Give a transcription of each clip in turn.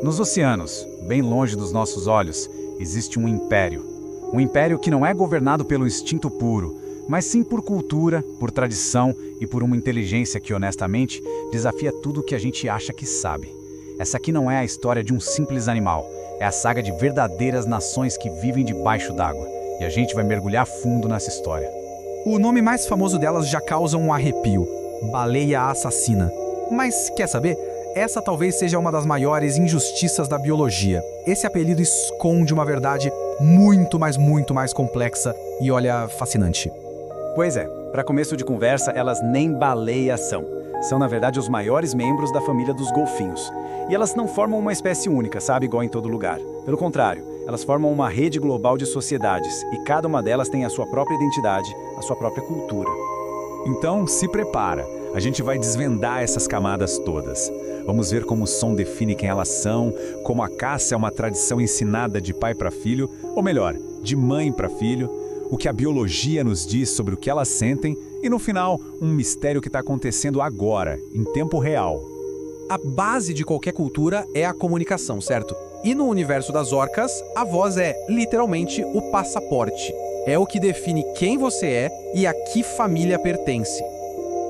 Nos oceanos, bem longe dos nossos olhos, existe um império. Um império que não é governado pelo instinto puro, mas sim por cultura, por tradição e por uma inteligência que, honestamente, desafia tudo o que a gente acha que sabe. Essa aqui não é a história de um simples animal, é a saga de verdadeiras nações que vivem debaixo d'água. E a gente vai mergulhar fundo nessa história. O nome mais famoso delas já causa um arrepio: baleia assassina. Mas quer saber? Essa talvez seja uma das maiores injustiças da biologia. Esse apelido esconde uma verdade muito mais complexa e, olha, fascinante. Pois é, para começo de conversa, elas nem baleias são. São, na verdade, os maiores membros da família dos golfinhos. E elas não formam uma espécie única, sabe, igual em todo lugar. Pelo contrário, elas formam uma rede global de sociedades e cada uma delas tem a sua própria identidade, a sua própria cultura. Então, se prepara. A gente vai desvendar essas camadas todas. Vamos ver como o som define quem elas são, como a caça é uma tradição ensinada de pai para filho, ou melhor, de mãe para filho, o que a biologia nos diz sobre o que elas sentem e, no final, um mistério que está acontecendo agora, em tempo real. A base de qualquer cultura é a comunicação, certo? E no universo das orcas, a voz é, literalmente, o passaporte. É o que define quem você é e a que família pertence.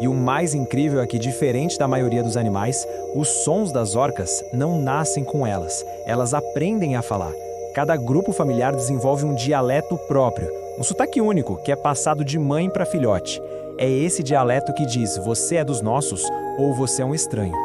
E o mais incrível é que, diferente da maioria dos animais, os sons das orcas não nascem com elas. Elas aprendem a falar. Cada grupo familiar desenvolve um dialeto próprio, um sotaque único que é passado de mãe para filhote. É esse dialeto que diz: você é dos nossos ou você é um estranho.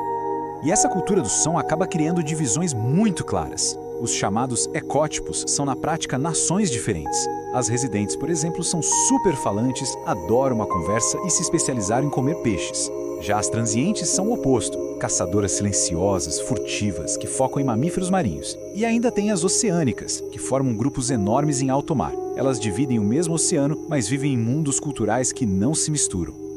E essa cultura do som acaba criando divisões muito claras. Os chamados ecótipos são, na prática, nações diferentes. As residentes, por exemplo, são super falantes, adoram uma conversa e se especializaram em comer peixes. Já as transientes são o oposto, caçadoras silenciosas, furtivas, que focam em mamíferos marinhos. E ainda tem as oceânicas, que formam grupos enormes em alto mar. Elas dividem o mesmo oceano, mas vivem em mundos culturais que não se misturam.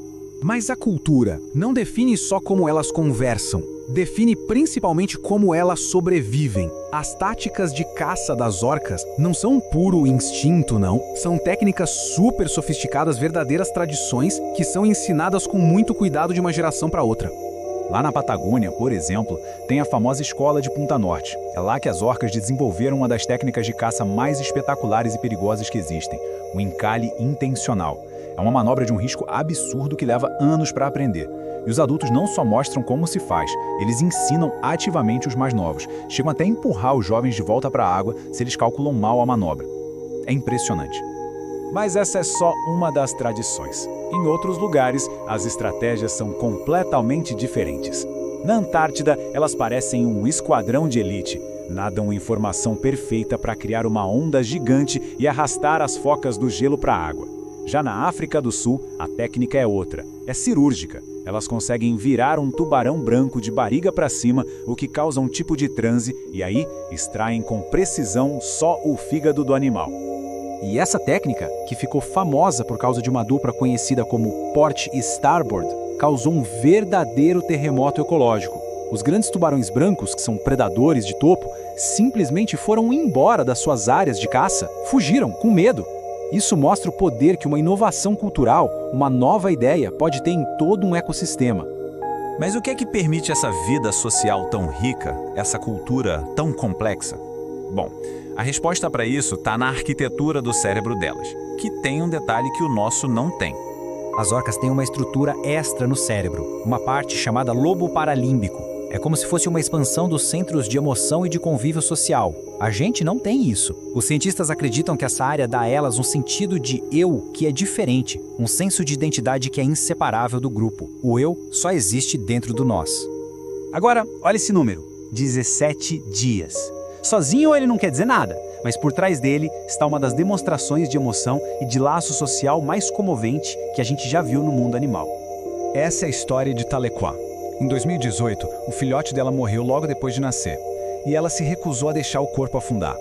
Mas a cultura não define só como elas conversam, define principalmente como elas sobrevivem. As táticas de caça das orcas não são um puro instinto, não. São técnicas super sofisticadas, verdadeiras tradições que são ensinadas com muito cuidado de uma geração para outra. Lá na Patagônia, por exemplo, tem a famosa Escola de Punta Norte. É lá que as orcas desenvolveram uma das técnicas de caça mais espetaculares e perigosas que existem, o encalhe intencional. É uma manobra de um risco absurdo que leva anos para aprender. E os adultos não só mostram como se faz, eles ensinam ativamente os mais novos. Chegam até a empurrar os jovens de volta para a água se eles calculam mal a manobra. É impressionante. Mas essa é só uma das tradições. Em outros lugares, as estratégias são completamente diferentes. Na Antártida, elas parecem um esquadrão de elite. Nadam em formação perfeita para criar uma onda gigante e arrastar as focas do gelo para a água. Já na África do Sul, a técnica é outra, é cirúrgica. Elas conseguem virar um tubarão branco de barriga para cima, o que causa um tipo de transe, e aí extraem com precisão só o fígado do animal. E essa técnica, que ficou famosa por causa de uma dupla conhecida como Port e Starboard, causou um verdadeiro terremoto ecológico. Os grandes tubarões brancos, que são predadores de topo, simplesmente foram embora das suas áreas de caça, fugiram com medo. Isso mostra o poder que uma inovação cultural, uma nova ideia, pode ter em todo um ecossistema. Mas o que é que permite essa vida social tão rica, essa cultura tão complexa? Bom, a resposta para isso está na arquitetura do cérebro delas, que tem um detalhe que o nosso não tem. As orcas têm uma estrutura extra no cérebro, uma parte chamada lobo paralímbico. É como se fosse uma expansão dos centros de emoção e de convívio social. A gente não tem isso. Os cientistas acreditam que essa área dá a elas um sentido de eu que é diferente, um senso de identidade que é inseparável do grupo. O eu só existe dentro do nós. Agora, olha esse número, 17 dias. Sozinho ele não quer dizer nada, mas por trás dele está uma das demonstrações de emoção e de laço social mais comovente que a gente já viu no mundo animal. Essa é a história de Talequá. Em 2018, o filhote dela morreu logo depois de nascer, e ela se recusou a deixar o corpo afundar.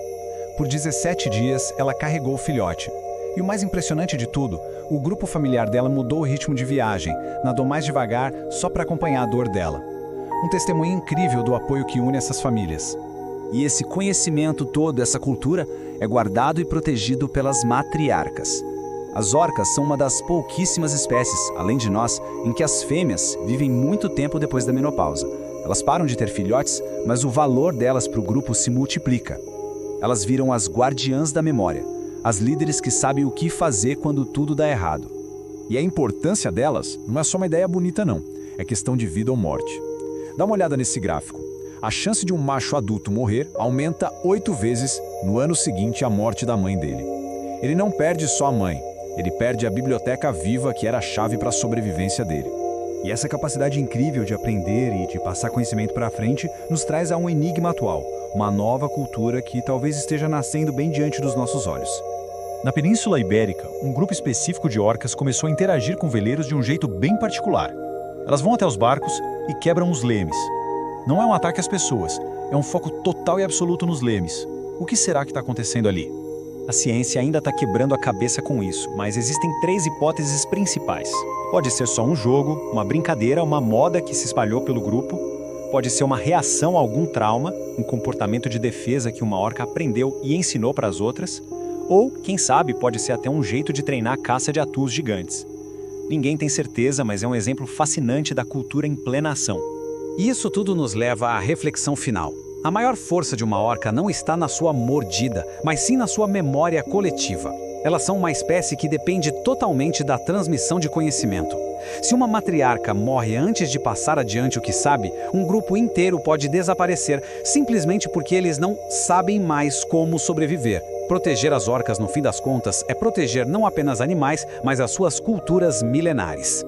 Por 17 dias, ela carregou o filhote. E o mais impressionante de tudo, o grupo familiar dela mudou o ritmo de viagem, nadou mais devagar só para acompanhar a dor dela. Um testemunho incrível do apoio que une essas famílias. E esse conhecimento todo, essa cultura, é guardado e protegido pelas matriarcas. As orcas são uma das pouquíssimas espécies, além de nós, em que as fêmeas vivem muito tempo depois da menopausa. Elas param de ter filhotes, mas o valor delas para o grupo se multiplica. Elas viram as guardiãs da memória, as líderes que sabem o que fazer quando tudo dá errado. E a importância delas não é só uma ideia bonita não, é questão de vida ou morte. Dá uma olhada nesse gráfico. A chance de um macho adulto morrer aumenta 8 vezes no ano seguinte à morte da mãe dele. Ele não perde só a mãe, ele perde a biblioteca viva que era a chave para a sobrevivência dele. E essa capacidade incrível de aprender e de passar conhecimento para frente nos traz a um enigma atual, uma nova cultura que talvez esteja nascendo bem diante dos nossos olhos. Na Península Ibérica, um grupo específico de orcas começou a interagir com veleiros de um jeito bem particular. Elas vão até os barcos e quebram os lemes. Não é um ataque às pessoas, é um foco total e absoluto nos lemes. O que será que está acontecendo ali? A ciência ainda está quebrando a cabeça com isso, mas existem 3 hipóteses principais. Pode ser só um jogo, uma brincadeira, uma moda que se espalhou pelo grupo. Pode ser uma reação a algum trauma, um comportamento de defesa que uma orca aprendeu e ensinou para as outras. Ou, quem sabe, pode ser até um jeito de treinar a caça de atus gigantes. Ninguém tem certeza, mas é um exemplo fascinante da cultura em plena ação. E isso tudo nos leva à reflexão final. A maior força de uma orca não está na sua mordida, mas sim na sua memória coletiva. Elas são uma espécie que depende totalmente da transmissão de conhecimento. Se uma matriarca morre antes de passar adiante o que sabe, um grupo inteiro pode desaparecer, simplesmente porque eles não sabem mais como sobreviver. Proteger as orcas, no fim das contas, é proteger não apenas animais, mas as suas culturas milenares.